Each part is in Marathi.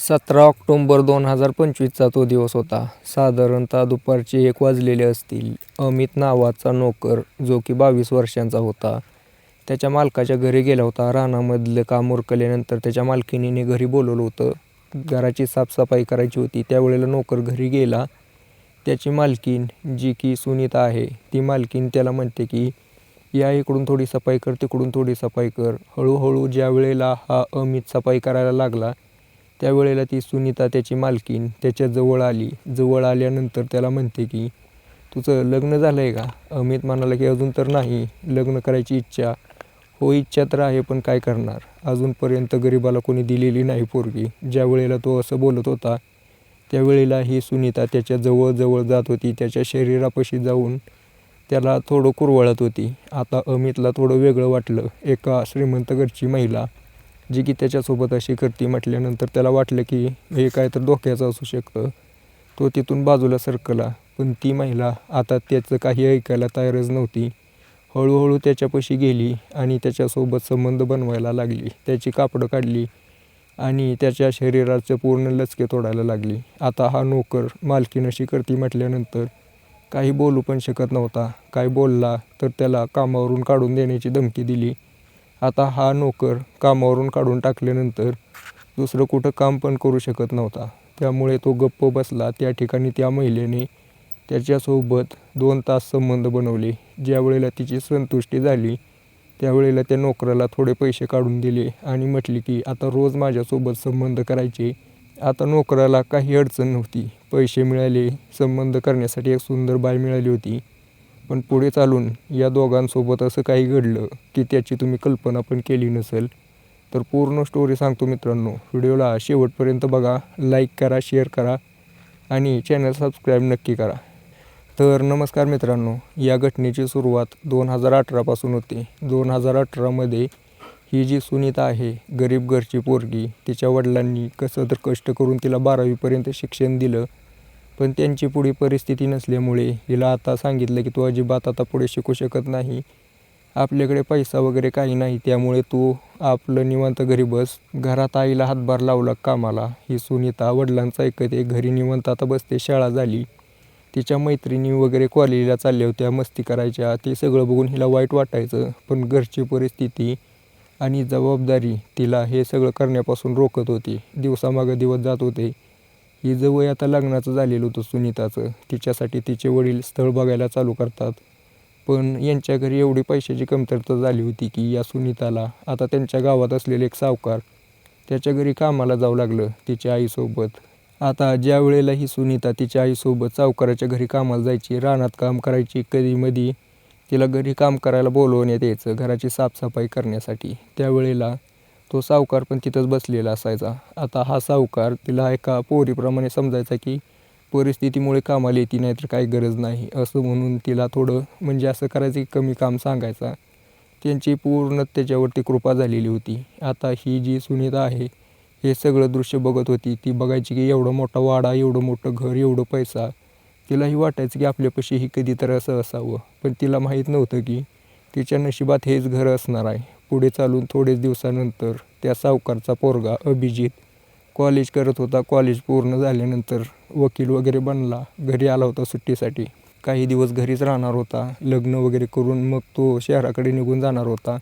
17 ऑक्टोबर 2025चा तो दिवस होता. साधारणतः दुपारचे 1 वाजलेले असतील. अमित नावाचा नोकर, जो की 22 वर्षांचा होता, त्याच्या मालकाच्या घरी गेला होता. रानामधलं काम उरकल्यानंतर त्याच्या मालकिणीने घरी बोलवलं होतं. घराची साफसफाई करायची होती. त्यावेळेला नोकर घरी गेला. त्याची मालकीण, जी की सुनीता आहे, ती मालकीण त्याला म्हणते की या इकडून थोडी सफाई कर, तिकडून थोडी सफाई कर. हळूहळू ज्या वेळेला हा अमित सफाई करायला लागला, त्यावेळेला ती सुनीता, त्याची मालकीण, त्याच्या जवळ आली. जवळ आल्यानंतर त्याला म्हणते की तुझं लग्न झालं आहे का? अमित म्हणाला की अजून तर नाही. लग्न करायची इच्छा हो, इच्छा तर आहे, पण काय करणार, अजूनपर्यंत गरिबाला कोणी दिलेली नाही पोरगी. ज्या वेळेला तो असं बोलत होता, त्यावेळेला ही सुनीता त्याच्या जवळ जात होती. त्याच्या शरीरापाशी जाऊन त्याला थोडं कुरवाळत होती. आता अमितला थोडं वेगळं वाटलं. एका श्रीमंत घरची महिला जी की त्याच्यासोबत अशी करते म्हटल्यानंतर त्याला वाटलं की हे काय तर धोक्याचं असू शकतं. तो तिथून बाजूला सरकला, पण ती महिला आता त्याचं काही ऐकायला तयारच नव्हती. हळूहळू त्याच्यापाशी गेली आणि त्याच्यासोबत संबंध बनवायला लागली. त्याची कापडं काढली आणि त्याच्या शरीराचं पूर्ण लचके तोडायला लागली. आता हा नोकर मालकीण अशी करती म्हटल्यानंतर काही बोलू पण शकत नव्हता. काय बोलला तर त्याला कामावरून काढून देण्याची धमकी दिली. आता हा नोकर कामावरून काढून टाकल्यानंतर दुसरं कुठं काम पण करू शकत नव्हता. त्यामुळे तो गप्प बसला. त्या ठिकाणी त्या महिलेने त्याच्यासोबत 2 तास संबंध बनवले. ज्या वेळेला तिची संतुष्टी झाली, त्यावेळेला त्या नोकराला थोडे पैसे काढून दिले आणि म्हटली की आता रोज माझ्यासोबत संबंध करायचे. आता नोकराला काही अडचण नव्हती. पैसे मिळाले, संबंध करण्यासाठी एक सुंदर बाई मिळाली होती. पण पुढे चालून या दोघांसोबत असं काही घडलं की त्याची तुम्ही कल्पना पण केली नसेल. तर पूर्ण स्टोरी सांगतो मित्रांनो. व्हिडिओला शेवटपर्यंत बघा, लाईक करा, शेअर करा आणि चॅनल सबस्क्राईब नक्की करा. तर नमस्कार मित्रांनो, या घटनेची सुरुवात 2018पासून होते. 2018मध्ये ही जी सुनीता आहे, गरीब घरची पोरगी, तिच्या वडिलांनी कसं तर कष्ट करून तिला 12वीपर्यंत शिक्षण दिलं. पण त्यांची पुढे परिस्थिती नसल्यामुळे हिला आता सांगितलं की तू अजिबात आता पुढे शिकू शकत नाही. आपल्याकडे पैसा वगैरे काही नाही, त्यामुळे तू आपलं निवांत घरी बस. घरात आईला हातभार लावला कामाला. ही सुनीता वडिलांचं ऐकते, घरी निवांत आता बसते. शाळा झाली. तिच्या मैत्रिणी वगैरे कॉलेजला चालल्या होत्या, मस्ती करायच्या. ते सगळं बघून हिला वाईट वाटायचं. पण घरची परिस्थिती आणि जबाबदारी तिला हे सगळं करण्यापासून रोखत होती. दिवसामागं दिवस जात होते. हिचं वय आता लग्नाचं झालेलं होतं सुनीताचं. तिच्यासाठी तिचे वडील स्थळ बघायला चालू करतात. पण यांच्या घरी एवढी पैशाची कमतरता झाली होती की या सुनीताला आता त्यांच्या गावात असलेले एक सावकार त्याच्या घरी कामाला जावं लागलं तिच्या आईसोबत. आता ज्या वेळेला ही सुनीता तिच्या आईसोबत सावकाराच्या घरी कामाला जायची, रानात काम करायची, कधीमधी तिला घरी काम करायला बोलवण्यात यायचं घराची साफसफाई करण्यासाठी. त्यावेळेला तो सावकार पण तिथंच बसलेला असायचा. आता हा सावकार तिला एका पोरीप्रमाणे समजायचा की परिस्थितीमुळे कामाला येते, नाही तर काही गरज नाही, असं म्हणून तिला थोडं म्हणजे असं करायचं की कमी काम सांगायचा. त्यांची पूर्ण त्याच्यावरती कृपा झालेली होती. आता ही जी सुनीता आहे, हे सगळं दृश्य बघत होती. ती बघायची की एवढा मोठा वाडा, एवढं मोठं घर, एवढं पैसा. तिलाही वाटायचं की आपल्यापाशी ही कधी तर असं असावं. पण तिला माहीत नव्हतं की तिच्या नशिबात हेच घर असणार आहे. पुढे चालून थोडेच दिवसानंतर त्या सावकारचा पोरगा अभिजित कॉलेज करत होता. कॉलेज पूर्ण झाल्यानंतर वकील वगैरे बनला. घरी आला होता सुट्टीसाठी. काही दिवस घरीच राहणार होता. लग्न वगैरे करून मग तो शहराकडे निघून जाणार होता.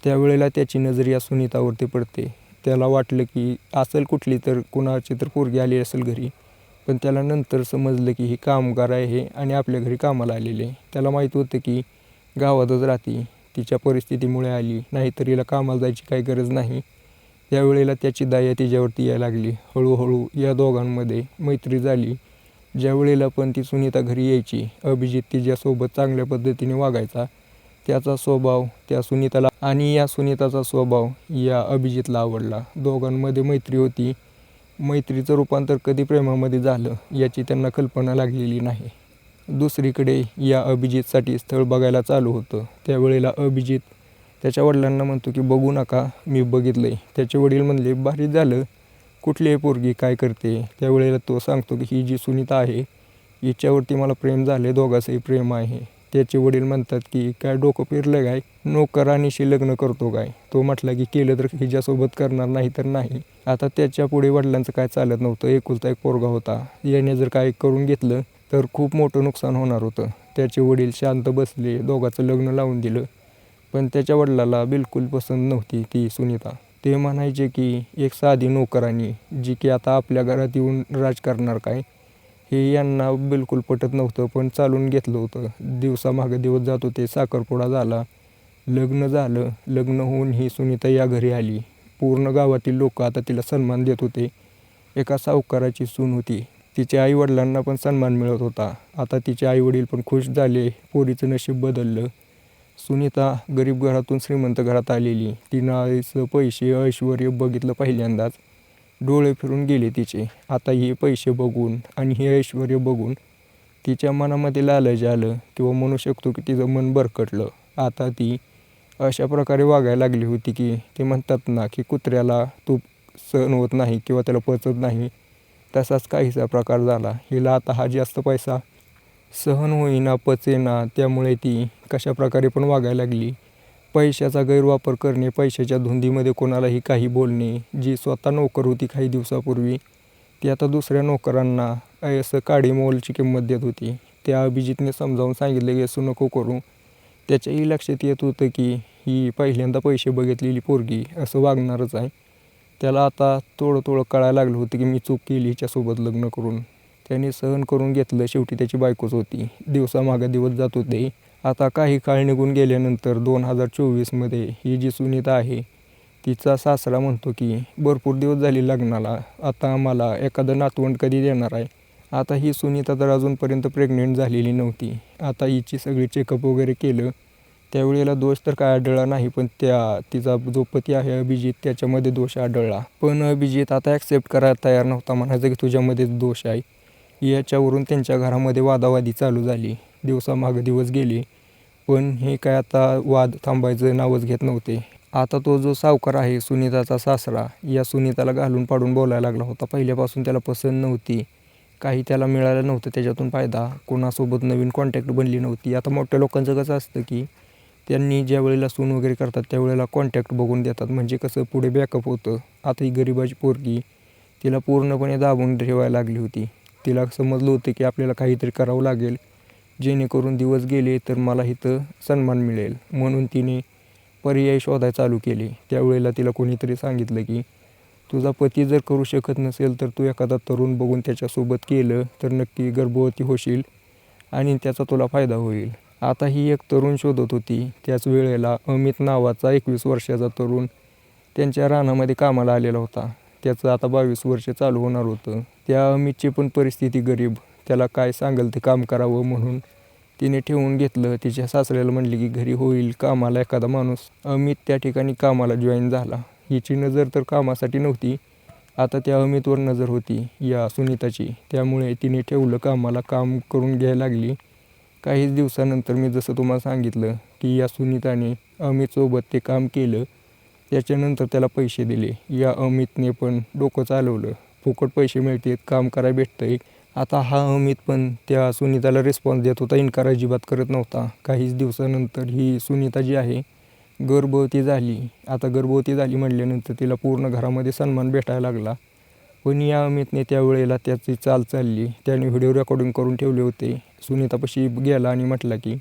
त्यावेळेला त्याची नजर या सुनीतावरती पडते. त्याला वाटलं की असेल कुठली तर कुणाची तर पोरगी आली असेल घरी. पण त्याला नंतर समजलं की ही कामगार आहे आणि आपल्या घरी कामाला आलेले. त्याला माहीत होतं की गावातच राहते, तिच्या परिस्थितीमुळे आली, नाहीतर हिला कामाला जायची काही गरज नाही. त्यावेळेला त्याची दया तिच्यावरती यायला लागली. हळूहळू या दोघांमध्ये मैत्री झाली. ज्या वेळेला पण ती सुनीता घरी यायची, अभिजित तिच्यासोबत चांगल्या पद्धतीने वागायचा. त्याचा स्वभाव त्या सुनीताला आणि या सुनीताचा स्वभाव या अभिजितला आवडला. दोघांमध्ये मैत्री होती. मैत्रीचं रूपांतर कधी प्रेमामध्ये झालं याची त्यांना कल्पना लागलेली नाही. दुसरीकडे या अभिजितसाठी स्थळ बघायला चालू होतं. त्यावेळेला अभिजित त्याच्या वडिलांना म्हणतो की बघू नका, मी बघितलं आहे. त्याचे वडील म्हणले भारी झालं, कुठली आहे पोरगी, काय करते. त्यावेळेला तो सांगतो की ही जी सुनीता आहे, हिच्यावरती मला प्रेम झाले, दोघांचंही प्रेम आहे. त्याचे वडील म्हणतात की काय डोकं फिरलं काय, नोकरानीशी लग्न करतो काय. तो म्हटला की केलं तर हिच्यासोबत करणार, नाही तर नाही. आता त्याच्या पुढे वडिलांचं काय चालत नव्हतं. एकुलता एक पोरगा होता. याने जर काय करून घेतलं तर खूप मोठं नुकसान होणार होतं. त्याचे वडील शांत बसले, दोघांचं लग्न लावून दिलं. पण त्याच्या वडिलाला बिलकुल पसंत नव्हती ती सुनीता. ते म्हणायचे की एक साधी नोकरानी जी की आता आपल्या घरात येऊन राज करणार काय, हे यांना बिलकुल पटत नव्हतं. पण चालून घेतलं होतं. दिवसामागे दिवस जात होते. साखरपुडा झाला, लग्न झालं. लग्न होऊन ही सुनीता या घरी आली. पूर्ण गावातील लोक आता तिला सन्मान देत होते. एका सावकाराची सून होती. तिच्या आईवडिलांना पण सन्मान मिळत होता. आता तिचे आईवडील पण खुश झाले. पोरीचं नशीब बदललं. सुनीता गरीब घरातून श्रीमंत घरात आलेली. तिनं आईचं पैसे, ऐश्वर्य बघितलं पहिल्यांदाच. डोळे फिरून गेले तिचे. आता हे पैसे बघून आणि हे ऐश्वर्य बघून तिच्या मनामध्ये लालच आलं, किंवा म्हणू शकतो की तिचं मन भरकटलं. आता ती अशा प्रकारे वागायला लागली होती की ते म्हणतात ना की कुत्र्याला तूप सहन होत नाही किंवा त्याला पचत नाही, तसाच काहीसा प्रकार झाला. हिला आता हा जास्त पैसा सहन होईना, पचेना. त्यामुळे ती कशा प्रकारे पण वागायला लागली. पैशाचा गैरवापर करणे, पैशाच्या धुंदीमध्ये कोणालाही काही बोलणे. जी स्वतः नोकर होती काही दिवसापूर्वी, ती आता दुसऱ्या नोकरांना असं काडीमोलची किंमत देत होती. त्या अभिजितने समजावून सांगितलं की असं नको करू. त्याच्याही लक्षात येत होतं की ही पहिल्यांदा पैसे बघितलेली पोरगी असं वागणारच आहे. त्याला आता थोडं कळायला लागलं होतं की मी चूक केली हिच्यासोबत लग्न करून. त्याने सहन करून घेतलं. शेवटी त्याची बायकोच होती. दिवसामागे दिवस जात होते. आता काही काळ निघून गेल्यानंतर 2024मध्ये ही जी सुनीता आहे, तिचा सासरा म्हणतो की भरपूर दिवस झाले लग्नाला, आता आम्हाला एखादं नातवंड कधी देणार आहे. आता ही सुनीता तर अजूनपर्यंत प्रेग्नेंट झालेली नव्हती. आता हिची सगळी चेकअप वगैरे केलं. त्यावेळेला दोष तर काय आढळला नाही, पण तिचा जो पती आहे अभिजित, त्याच्यामध्ये दोष आढळला. पण अभिजित आता ॲक्सेप्ट करायला तयार नव्हता. म्हणायचं की तुझ्यामध्येच दोष आहे. याच्यावरून त्यांच्या घरामध्ये वादावादी चालू झाली. दिवसामागे दिवस गेले, पण हे काय आता वाद थांबायचं नावच घेत नव्हते. आता तो जो सावकार आहे, सुनीताचा सासरा, या सुनीताला घालून पाडून बोलायला लागला होता. पहिल्यापासून त्याला पसंत नव्हती. काही त्याला मिळालं नव्हतं त्याच्यातून फायदा. कोणासोबत नवीन कॉन्टॅक्ट बनली नव्हती. आता मोठ्या लोकांचं कसं असतं की त्यांनी ज्या वेळेला सून वगैरे करतात त्यावेळेला कॉन्टॅक्ट बघून देतात, म्हणजे कसं पुढे बॅकअप होतं. आता ही गरिबाची पोरगी, तिला पूर्णपणे दाबून ठेवायला लागली होती. तिला समजलं होतं की आपल्याला काहीतरी करावं लागेल, जेणेकरून दिवस गेले तर मला इथं सन्मान मिळेल. म्हणून तिने पर्याय शोधायला चालू केले. त्यावेळेला तिला कोणीतरी सांगितलं की तुझा पती जर करू शकत नसेल तर तू एखादा तरुण बघून त्याच्यासोबत केलं तर नक्की गर्भवती होशील आणि त्याचा तुला फायदा होईल. आता ही एक तरुण शोधत होती. त्याच वेळेला अमित नावाचा 21 वर्षाचा तरुण त्यांच्या रानामध्ये कामाला आलेला होता. त्याचं आता 22 वर्ष चालू होणार होतं. त्या अमितची पण परिस्थिती गरीब. त्याला काय सांगेल ते काम करावं म्हणून तिने ठेवून घेतलं. तिच्या सासऱ्याला म्हणली की घरी होईल कामाला एखादा माणूस. अमित त्या ठिकाणी कामाला जॉईन झाला. हिची नजर तर कामासाठी नव्हती, आता त्या अमितवर नजर होती या सुनीताची. त्यामुळे तिने ठेवलं कामाला, काम करून घ्यायला लागली. काहीच दिवसानंतर मी जसं तुम्हाला सांगितलं की या सुनीताने अमितसोबत ते काम केलं. त्याच्यानंतर त्याला पैसे दिले. या अमितने पण डोकं चालवलं. फुकट पैसे मिळतात, काम करायला भेटतंय. आता हा अमित पण त्या सुनीताला रिस्पॉन्स देत होता, इन्कार अजिबात करत नव्हता. काहीच दिवसानंतर ही सुनीता जी आहे गर्भवती झाली. आता गर्भवती झाली म्हटल्यानंतर तिला पूर्ण घरामध्ये सन्मान भेटायला लागला. पण या अमितने त्यावेळेला त्याची चाल चालली. त्याने व्हिडिओ रेकॉर्डिंग करून ठेवले होते. सुनीतापाशी गेला आणि म्हटला की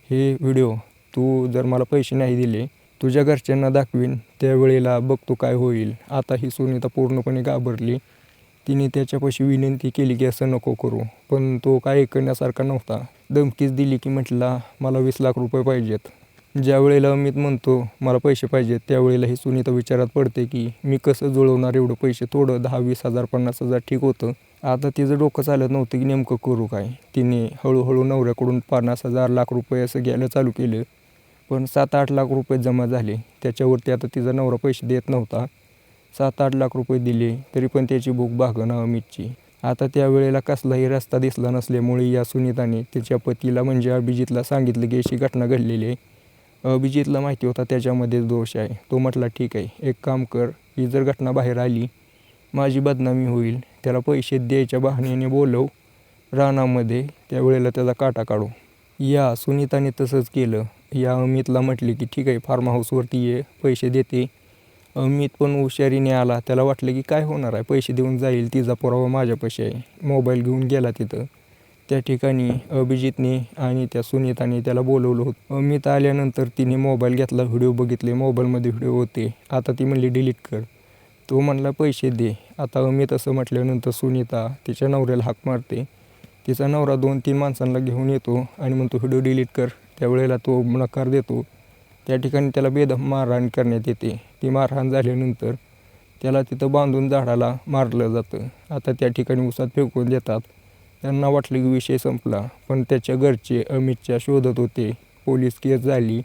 हे व्हिडिओ तू जर मला पैसे नाही दिले, तुझ्या घरच्यांना दाखवीन, त्यावेळेला बघ तू काय होईल. आता ही सुनीता पूर्णपणे घाबरली. तिने त्याच्यापाशी विनंती केली की असं नको करू, पण तो काय ऐकण्यासारखा नव्हता. धमकीच दिली की म्हटला मला 20 लाख रुपये पाहिजेत. ज्या वेळेला अमित म्हणतो मला पैसे पाहिजेत, त्यावेळेला ही सुनीता विचारात पडते की मी कसं जुळवणार एवढं पैसे. थोडं 10-20 हजार 50,000 ठीक होतं. आता तिचं डोकं चालत नव्हतं की नेमकं करू काय. तिने हळूहळू नवऱ्याकडून 50,000 लाख रुपये असं घ्यायला चालू केलं. पण 7-8 लाख रुपये जमा झाले. त्याच्यावरती आता तिचा नवरा पैसे देत नव्हता. 7-8 लाख रुपये दिले तरी पण त्याची भूक भागना अमितची. आता त्यावेळेला कसलाही रस्ता दिसला नसल्यामुळे या सुनीताने तिच्या पतीला म्हणजे अभिजितला सांगितलं की अशी घटना घडलेली आहे. अभिजितला माहिती होता त्याच्यामध्ये दोष आहे. तो म्हटला ठीक आहे, एक काम कर, ही जर घटना बाहेर आली माझी बदनामी होईल. त्याला पैसे द्यायच्या बहाण्याने बोलव रानामध्ये, त्यावेळेला त्याचा काटा काढू. या सुनीताने तसंच केलं. या अमितला म्हटले की ठीक आहे फार्म हाऊसवरती ये, पैसे देते. अमित पण हुशारीने आला. त्याला वाटलं की काय होणार आहे, पैसे देऊन जाईल, तिचा पुरावा माझ्यापाशी आहे. मोबाईल घेऊन गेला तिथं. त्या ठिकाणी अभिजितने आणि त्या सुनीताने त्याला बोलवलं होतं. अमित आल्यानंतर तिने मोबाईल घेतला, व्हिडिओ बघितले. मोबाईलमध्ये व्हिडिओ होते. आता ती म्हणली डिलीट कर. तो म्हणला पैसे दे. आता अमित असं म्हटल्यानंतर सुनीता तिच्या नवऱ्याला हाक मारते. तिचा नवरा 2-3 माणसांना घेऊन येतो आणि म्हणतो व्हिडिओ डिलीट कर. त्यावेळेला तो नकार देतो. त्या ठिकाणी त्याला बेदम मारहाण करण्यात येते. ती मारहाण झाल्यानंतर त्याला तिथं बांधून झाडाला मारलं जातं. आता त्या ठिकाणी उसात फेकून देतात. त्यांना वाटलं की विषय संपला, पण त्याच्या घरचे अमितच्या शोधत होते. पोलीस केस झाली.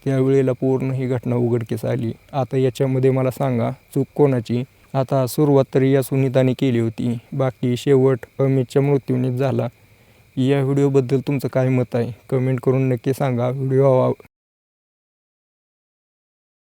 त्यावेळेला पूर्ण ही घटना उघडकीस आली. आता याच्यामध्ये मला सांगा चूक कोणाची? आता सुरुवात तरी या सुनीताने केली होती. बाकी शेवट अमितच्या मृत्यूनेच झाला. या व्हिडिओबद्दल तुमचं काय मत आहे? कमेंट करून नक्की सांगा. व्हिडिओ